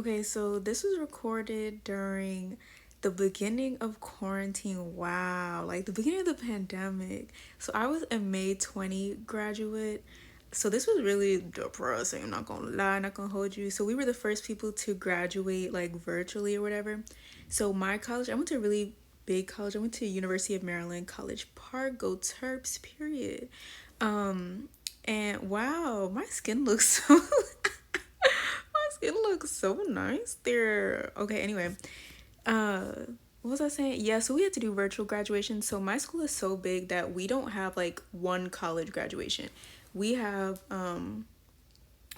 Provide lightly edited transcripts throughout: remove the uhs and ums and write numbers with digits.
Okay, so this was recorded during the beginning of quarantine. Wow, like the beginning of the pandemic. So I was a May 20 graduate. So this was really depressing. I'm not gonna lie, not gonna hold you. So we were the first people to graduate like virtually or whatever. So my college, I went to a really big college. I went to University of Maryland, College Park, go Terps, period. Um, and wow, my skin looks so my skin looks so nice there. Okay, anyway. Uh what was I saying? Yeah, so we had to do virtual graduation. So my school is so big that we don't have like one college graduation. We have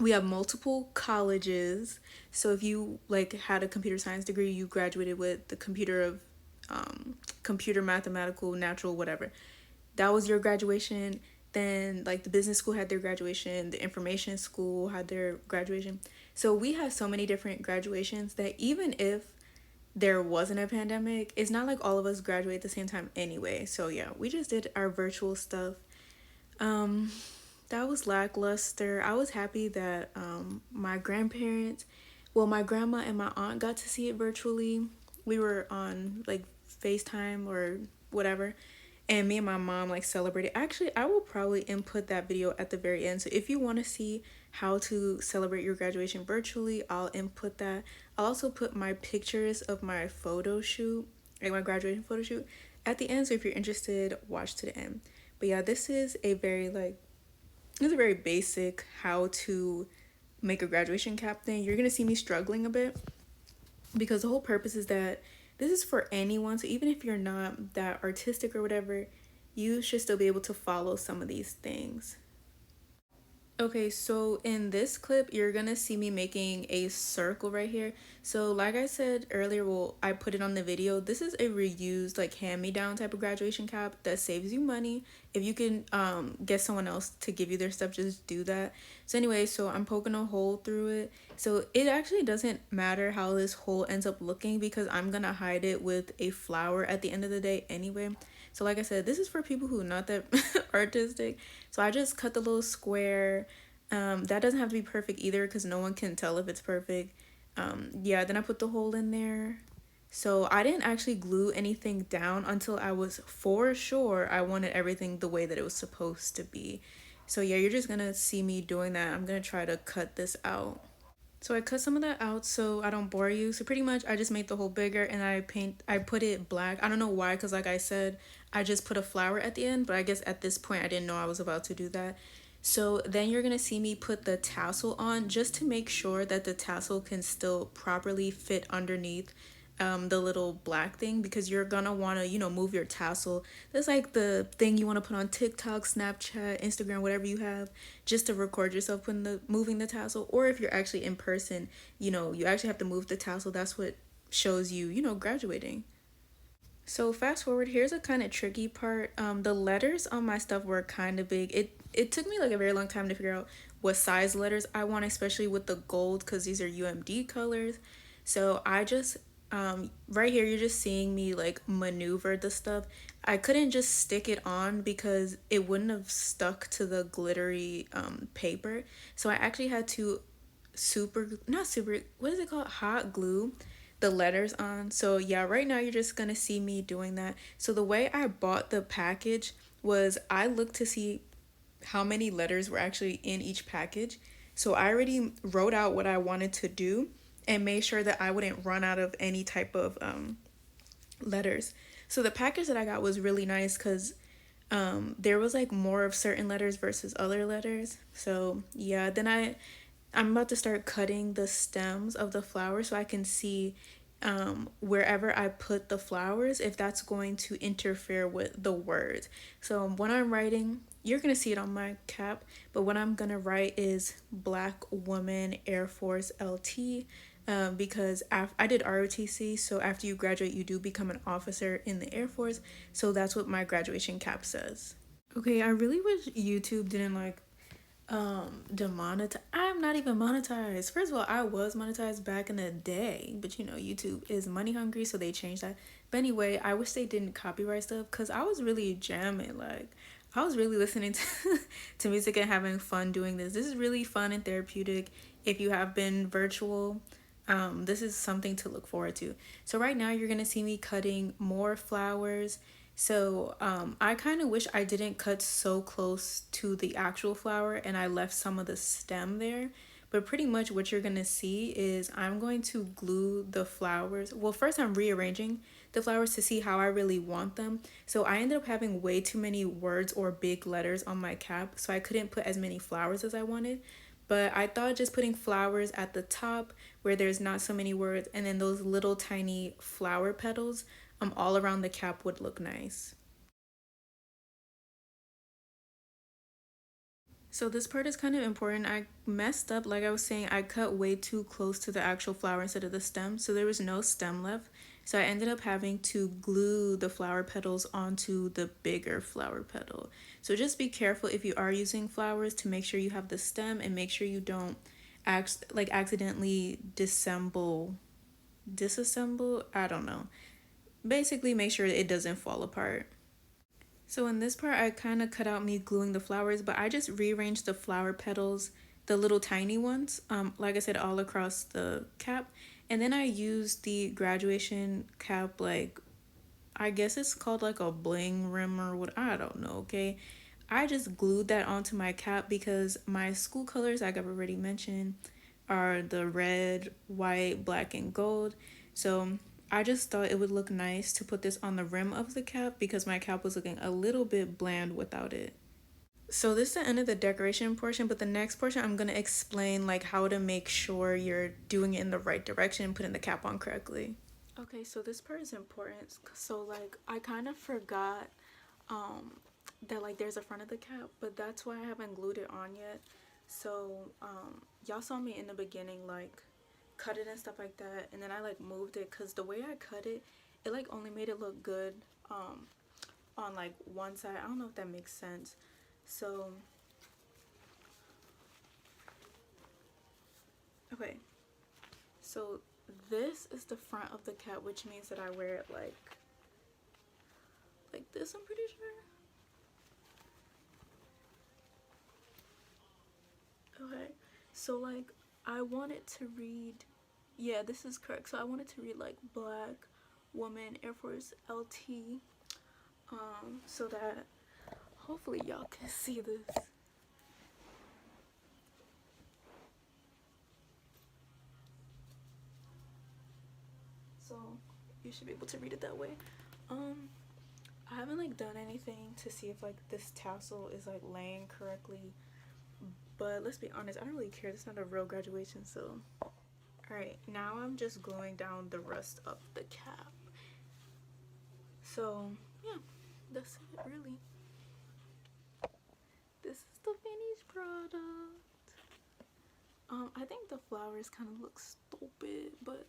we have multiple colleges. So if you like had a computer science degree, you graduated with the computer mathematical natural whatever. That was your graduation. Then like the business school had their graduation, the information school had their graduation. So we have so many different graduations that even if there wasn't a pandemic, it's not like all of us graduate at the same time anyway. So yeah, we just did our virtual stuff. Um that was lackluster. I was happy that my grandparents, well, my grandma and my aunt got to see it virtually. We were on like FaceTime or whatever, and me and my mom like celebrated. Actually, I will probably input that video at the very end. So if you want to see how to celebrate your graduation virtually, I'll input that. I'll also put my pictures of my photo shoot, like my graduation photo shoot, at the end. So if you're interested, watch to the end. But yeah, this is a very like it's a very basic how to make a graduation cap thing. You're gonna see me struggling a bit because the whole purpose is that this is for anyone. So even if you're not that artistic or whatever, you should still be able to follow some of these things. Okay, so in this clip, you're gonna see me making a circle right here. So like I said earlier, well, I put it on the video. This is a reused like hand-me-down type of graduation cap that saves you money. If you can get someone else to give you their stuff, just do that. So anyway, so I'm poking a hole through it. So it actually doesn't matter how this hole ends up looking because I'm gonna hide it with a flower at the end of the day anyway. So like I said, this is for people who are not that artistic. So I just cut the little square. That doesn't have to be perfect either because no one can tell if it's perfect. Yeah, then I put the hole in there. So I didn't actually glue anything down until I was for sure I wanted everything the way that it was supposed to be. So yeah, you're just gonna see me doing that. I'm gonna try to cut this out. So I cut some of that out so I don't bore you. So pretty much I just made the hole bigger and I put it black. I don't know why cuz like I said, I just put a flower at the end, but I guess at this point I didn't know I was about to do that. So then you're going to see me put the tassel on just to make sure that the tassel can still properly fit underneath the little black thing because you're gonna want to move your tassel. That's like the thing you want to put on TikTok, Snapchat, Instagram, whatever you have, just to record yourself when the moving the tassel. Or if you're actually in person, you actually have to move the tassel. That's what shows you, graduating. So fast forward, here's a kind of tricky part. The letters on my stuff were kind of big. It took me like a very long time to figure out what size letters I want, especially with the gold, because these are UMD colors. So I just right here you're just seeing me like maneuver the stuff. I couldn't just stick it on because it wouldn't have stuck to the glittery paper. So I actually had to super not super what is it called, hot glue the letters on. So yeah, right now you're just gonna see me doing that. So the way I bought the package was I looked to see how many letters were actually in each package. So I already wrote out what I wanted to do and made sure that I wouldn't run out of any type of letters. So the package that I got was really nice because there was like more of certain letters versus other letters. So yeah, then I'm about to start cutting the stems of the flowers so I can see wherever I put the flowers if that's going to interfere with the words. So when I'm writing, you're gonna see it on my cap, but what I'm gonna write is Black Woman Air Force LT. Because I did ROTC, so after you graduate, you do become an officer in the Air Force. So that's what my graduation cap says. Okay, I really wish YouTube didn't like demonetize. I'm not even monetized. First of all, I was monetized back in the day, but YouTube is money hungry, so they changed that. But anyway, I wish they didn't copyright stuff because I was really jamming. Like I was really listening to to music and having fun doing this. This is really fun and therapeutic if you have been virtual. This is something to look forward to. So right now you're gonna see me cutting more flowers. So I kind of wish I didn't cut so close to the actual flower and I left some of the stem there. But pretty much what you're gonna see is I'm going to glue the flowers. Well, first I'm rearranging the flowers to see how I really want them. So I ended up having way too many words or big letters on my cap, so I couldn't put as many flowers as I wanted. But I thought just putting flowers at the top where there's not so many words and then those little tiny flower petals all around the cap would look nice. So this part is kind of important. I messed up, like I was saying, I cut way too close to the actual flower instead of the stem, so there was no stem left. So I ended up having to glue the flower petals onto the bigger flower petal. So just be careful if you are using flowers to make sure you have the stem and make sure you don't accidentally disassemble, I don't know. Basically make sure it doesn't fall apart. So in this part, I kind of cut out me gluing the flowers, but I just rearranged the flower petals, the little tiny ones, like I said, all across the cap. And then I used the graduation cap, like, I guess it's called like a bling rim or what, I don't know, okay? I just glued that onto my cap because my school colors, like I've already mentioned, are the red, white, black, and gold. So I just thought it would look nice to put this on the rim of the cap because my cap was looking a little bit bland without it. So this is the end of the decoration portion, but the next portion I'm going to explain like how to make sure you're doing it in the right direction and putting the cap on correctly. Okay, so this part is important. So like I kind of forgot um that like there's a front of the cap, but that's why I haven't glued it on yet. So y'all saw me in the beginning like cut it and stuff like that, and then I like moved it because the way I cut it, it like only made it look good on like one side. I don't know if that makes sense. So okay, so this is the front of the cap, which means that I wear it like this, I'm pretty sure. Okay, so like I want it to read, yeah, this is correct. So I want it to read like Black Woman Air Force LT, so that hopefully y'all can see this. So you should be able to read it that way. Um, I haven't like done anything to see if like this tassel is like laying correctly, but let's be honest, I don't really care. It's not a real graduation, so. Alright, now I'm just gluing down the rest of the cap. So yeah, that's it really. This is the finished product. I think the flowers kind of look stupid, but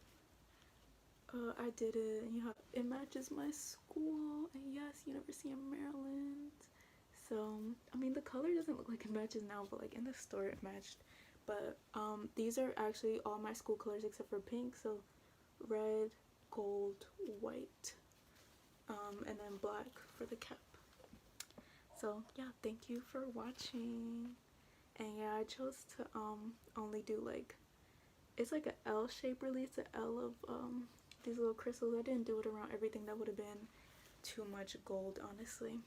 I did it. You know, it matches my school, and yes, University of Maryland. So I mean, the color doesn't look like it matches now, but like in the store it matched. But these are actually all my school colors except for pink. So red, gold, white, and then black for the cap. So yeah, thank you for watching. And yeah, I chose to only do like, it's like an L shape really. It's an L of these little crystals. I didn't do it around everything. That would have been too much gold, honestly.